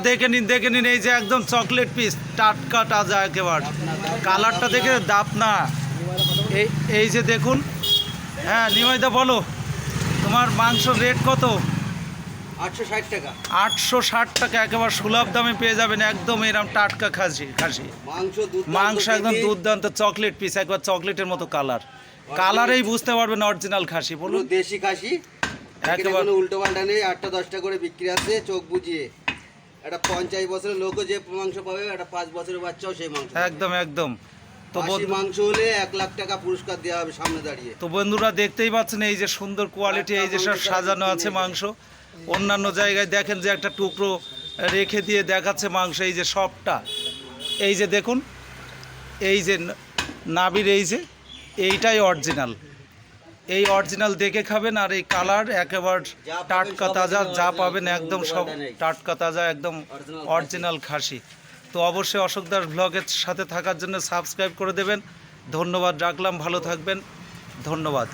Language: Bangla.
দেখে নিন এই যে একদম চকলেট পিস, টাটকা তাজা একেবারে। কালারটা দেখে দাপনা। এই যে দেখুন। হ্যাঁ নিমাইদা বলো, তোমার মাংসর রেট কত? 860 টাকা। 860 টাকা, একেবারে সুলভ দামে পেয়ে যাবেন একদম এরকম টাটকা খাসি। মাংস একদম দুর্দান্ত, চকলেট পিস, একবার চকলেটের মতো কালার। কালারেই বুঝতে পারবেন অরিজিনাল খাসি। বলুন দেশি খাসি, একেবারে উল্টো পাল্টা নেই। 8টা 10টা করে বিক্রি আছে চোখ বুঝিয়ে। এটা 50 বছরের লোকও যে মাংস পাবে, এটা 5 বছরের বাচ্চাও সেই মাংস। একদম। তো মাংস হলে 1 লাখ টাকা পুরস্কার দেওয়া হবে সামনে দাঁড়িয়ে। তো বন্ধুরা দেখতেই পাচ্ছেন এই যে সুন্দর কোয়ালিটি, এই যে সব সাজানো আছে মাংস। অন্যান্য জায়গায় দেখেন যে একটা টুকরো রেখে দিয়ে দেখাচ্ছে মাংস, এই যে সবটা। এই যে দেখুন, এই যে নাভির এই যে এইটাই অরিজিনাল। এই অরিজিনাল দেখে খাবেন। আর এই কালার একেবারে টাটকা তাজা, যা পাবেন একদম সব টাটকা তাজা, একদম অরিজিনাল খাসি। তো অবশ্যই অশোক দাস ব্লগের সাথে থাকার জন্য সাবস্ক্রাইব করে দেবেন। ধন্যবাদ রাখলাম, ভালো থাকবেন, ধন্যবাদ।